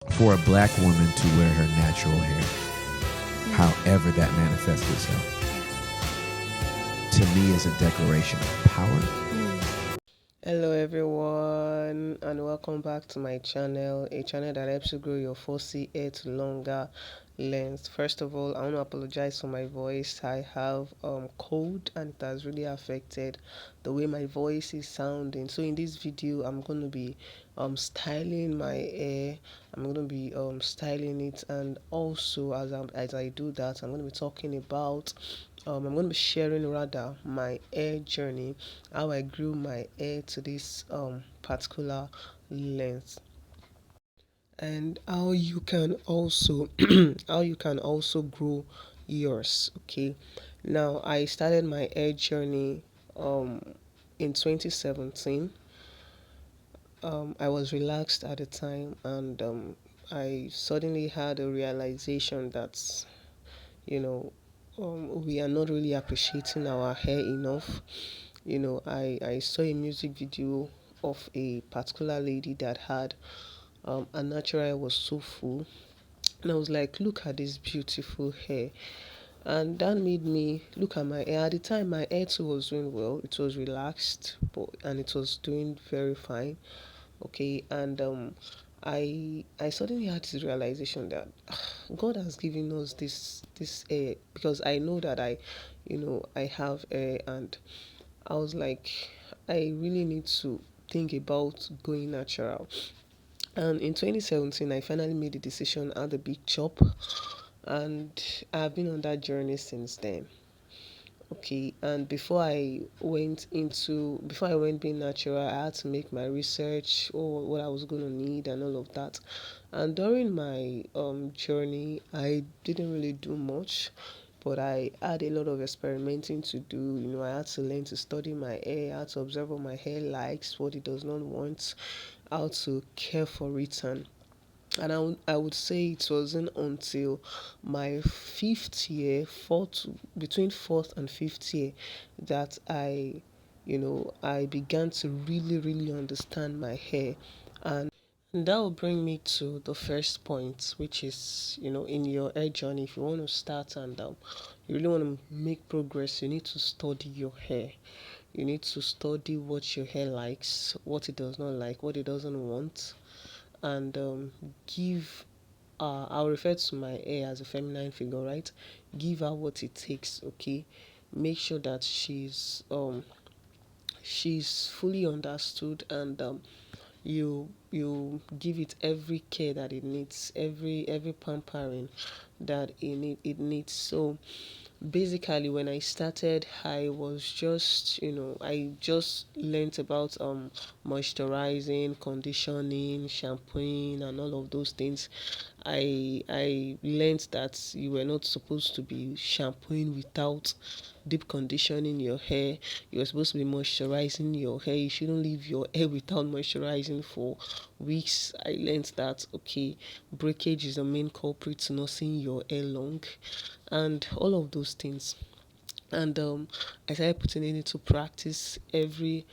for a black woman to wear her natural hair, however that manifests itself, to me is a declaration of power. Hello everyone and welcome back to my channel, a channel that helps you grow your 4C hair to longer length. First of all, I want to apologize for my voice. I have cold and it has really affected the way my voice is sounding. So in this video, I'm going to be styling my hair. I'm going to be styling it, and also as I do that, I'm going to be talking about I'm going to be sharing rather my hair journey, how I grew my hair to this particular length, and how you can also how you can also grow yours. Okay, now I started my hair journey um in 2017. I was relaxed at the time, and I suddenly had a realization that you know we are not really appreciating our hair enough. I saw a music video of a particular lady that had a natural hair was so full, and I was like, look at this beautiful hair. And that made me look at my hair. At the time, my hair too was doing well. It was relaxed, and it was doing very fine. Okay, and I suddenly had this realization that God has given us this hair, because I know that I have hair, and I was like, I really need to think about going natural. And in 2017, I finally made the decision at the big chop, and I've been on that journey since then. Okay, and before I went being natural, I had to make my research or what I was going to need and all of that. And during my journey, I didn't really do much, but I had a lot of experimenting to do. I had to learn to study my hair, I had to observe what my hair likes, what it does not want, how to care for it, and I would say it wasn't until my fifth year, between fourth and fifth year, that I began to really understand my hair. And that will bring me to the first point, which is, in your hair journey, if you want to start and you really want to make progress, you need to study your hair. You need to study what your hair likes, what it does not like, what it doesn't want, and give I'll refer to my hair as a feminine figure, right? Give her what it takes, okay? Make sure that she's fully understood, and you give it every care that it needs, every pampering that it needs. So basically, when I started, I was just, I just learnt about moisturizing, conditioning, shampooing, and all of those things. I learned that you were not supposed to be shampooing without deep conditioning your hair. You were supposed to be moisturizing your hair. You shouldn't leave your hair without moisturizing for weeks. I learned that, okay, breakage is the main culprit to not seeing your hair long, and all of those things. And I started putting it into practice every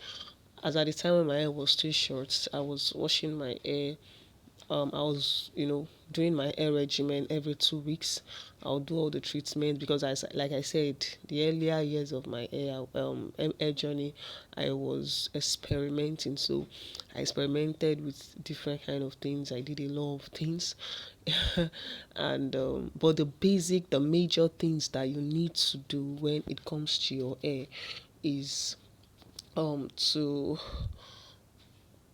as at the time when my hair was still short, I was washing my hair. I was, doing my hair regimen every 2 weeks. I'll do all the treatment, because like I said, the earlier years of my hair journey, I was experimenting. So I experimented with different kind of things. I did a lot of things, and but the major things that you need to do when it comes to your hair is to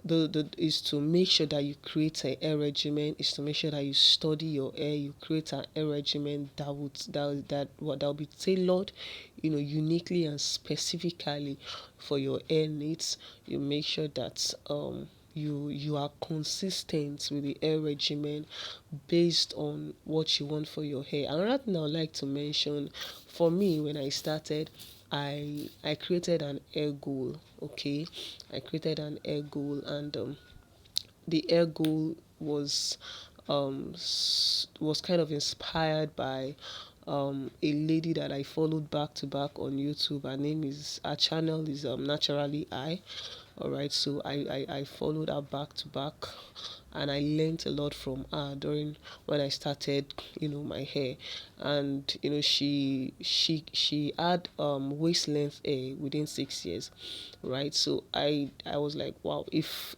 the is to make sure that you create a hair regimen, is to make sure that you study your hair, you create an hair regimen that will be tailored, uniquely and specifically for your hair needs. You make sure that you are consistent with the hair regimen based on what you want for your hair. Another thing I would like to mention, for me, when I started, I created an hair goal. Okay, I created an hair goal, and the hair goal was kind of inspired by a lady that I followed back to back on YouTube. Her channel is Naturally I. All right, so I followed her back to back, and I learned a lot from her during when I started, my hair. And she had waist length hair within 6 years, right? So I was like, wow, if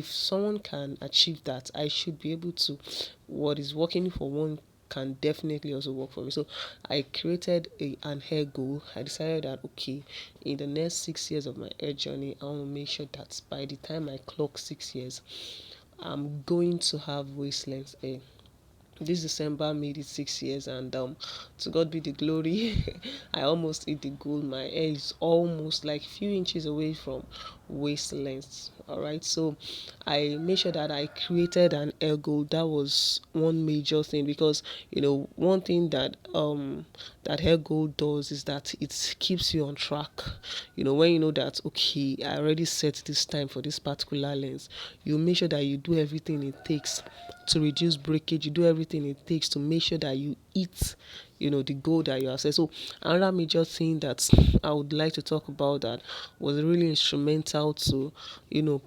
someone can achieve that, I should be able to. What is working for one can definitely also work for me. So I created an hair goal. I decided that, okay, in the next 6 years of my hair journey, I want to make sure that by the time I clock 6 years, I'm going to have waist length hair. This December made it 6 years, and to God be the glory. I almost hit the goal. My hair is almost like a few inches away from waist length. All right, so I made sure that I created an hair goal. That was one major thing, because one thing that hair goal does is that it keeps you on track. When you know that, okay, I already set this time for this particular lens, you make sure that you do everything it takes to reduce breakage. You do everything it takes to make sure that you eat the goal that you have set. So another major thing that I would like to talk about that was really instrumental to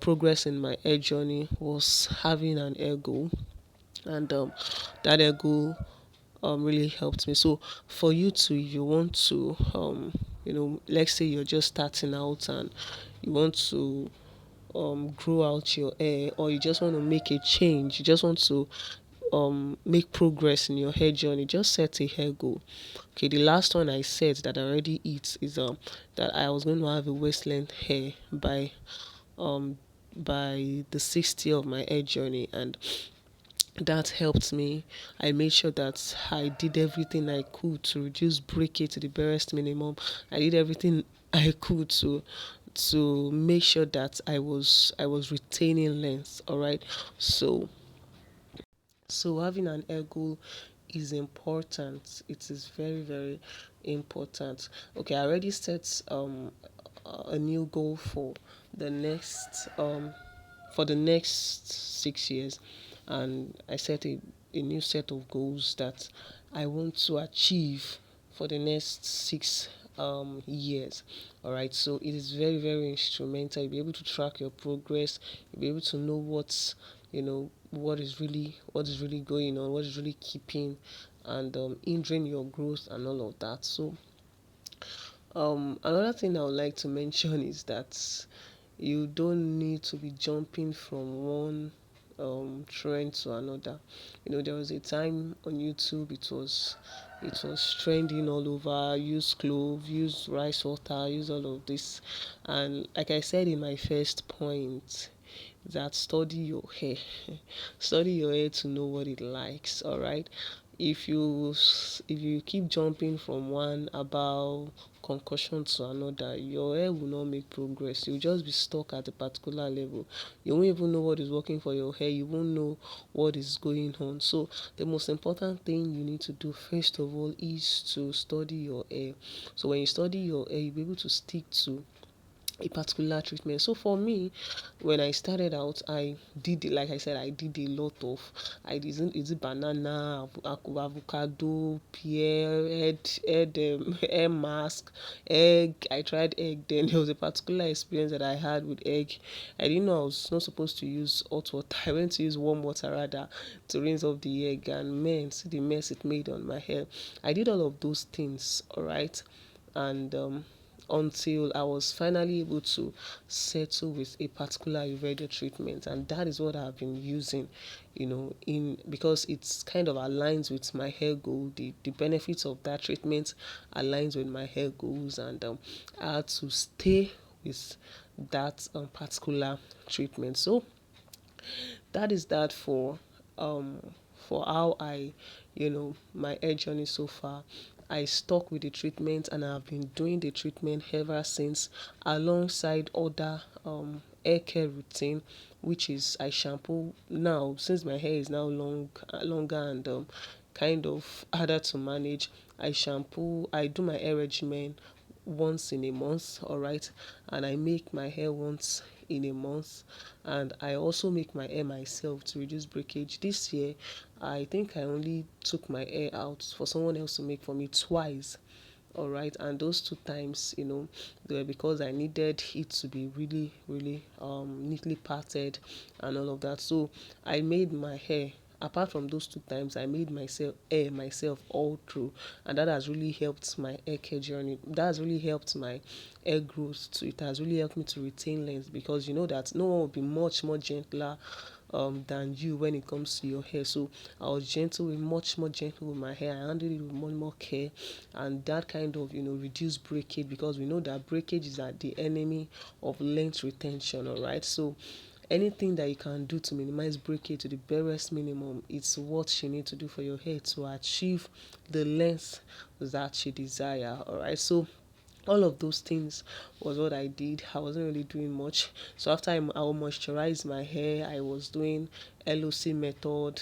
progress in my hair journey was having an hair goal. And that hair goal really helped me. So for you to, if you want to let's say you're just starting out and you want to grow out your hair, or you just want to make a change, you just want to make progress in your hair journey, just set a hair goal. Okay, the last one I said that I already eat is that I was going to have a waist length hair um by the 60th of my hair journey, and that helped me. I made sure that I did everything I could to reduce breakage to the barest minimum. I did everything I could to make sure that I was retaining length. All right, so having an hair goal is important. It is very, very important. Okay, I already set a new goal for the next 6 years, and I set a new set of goals that I want to achieve for the next 6 years. All right, so it is very, very instrumental. You'll be able to track your progress. You'll be able to know what is really going on, what is really keeping and hindering your growth and all of that. So another thing I would like to mention is that you don't need to be jumping from one trend to another. There was a time on YouTube, it was trending all over. Use clove, use rice water, use all of this. And like I said in my first point, that study your hair. Study your hair to know what it likes. All right, if you keep jumping from one about concussion to another, your hair will not make progress. You'll just be stuck at a particular level. You won't even know what is working for your hair. You won't know what is going on. So the most important thing you need to do first of all is to study your hair. So when you study your hair, you'll be able to stick to a particular treatment. So for me, when I started out, like I said, I did a lot of, is it banana, avocado, pear, hair mask, egg. I tried egg. Then there was a particular experience that I had with egg. I didn't know I was not supposed to use hot water. I went to use warm water rather to rinse off the egg, and man, see the mess it made on my hair. I did all of those things, all right, and until I was finally able to settle with a particular Ayurveda treatment, and that is what I've been using, in because it's kind of aligns with my hair goal. The benefits of that treatment aligns with my hair goals, and I had to stay with that particular treatment. So that is that for how I my hair journey so far. I stuck with the treatment, and I've been doing the treatment ever since, alongside other hair care routine, which is I shampoo now. Since my hair is now longer and kind of harder to manage, I do my hair regimen once in a month, all right, and I make my hair once in a month, and I also make my hair myself to reduce breakage. This year, I think I only took my hair out for someone else to make for me twice. All right, and those 2 times, they were because I needed it to be really, really neatly parted and all of that. So I made my hair. Apart from those 2 times, I made myself hair myself all through, and that has really helped my hair care journey. That has really helped my hair growth too. It has really helped me to retain length, because you know that no one will be much more gentler than you when it comes to your hair. So I was gentle, with much more gentle with my hair. I handled it with more care, and that kind of reduced breakage, because we know that breakage is at the enemy of length retention. All right, so anything that you can do to minimize breakage to the barest minimum, it's what you need to do for your hair to achieve the length that you desire. All right, so all of those things was what I did. I wasn't really doing much. So after I will moisturize my hair, I was doing LOC method,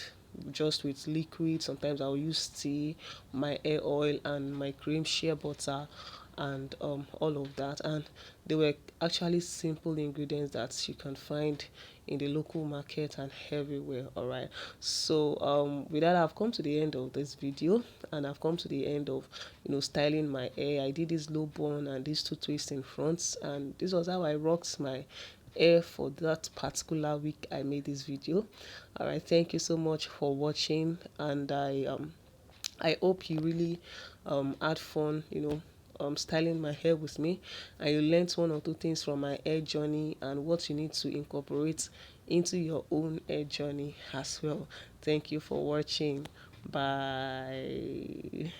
just with liquid. Sometimes I'll use tea, my hair oil, and my cream, shea butter, and all of that. And they were actually simple ingredients that you can find in the local market and everywhere. All right, so with that, I've come to the end of this video, and I've come to the end of styling my hair. I did this low bun and these 2 twists in front, and this was how I rocked my hair for that particular week I made this video. All right, thank you so much for watching, and I hope you really had fun, styling my hair with me, and you learned 1 or 2 things from my hair journey and what you need to incorporate into your own hair journey as well. Thank you for watching. Bye.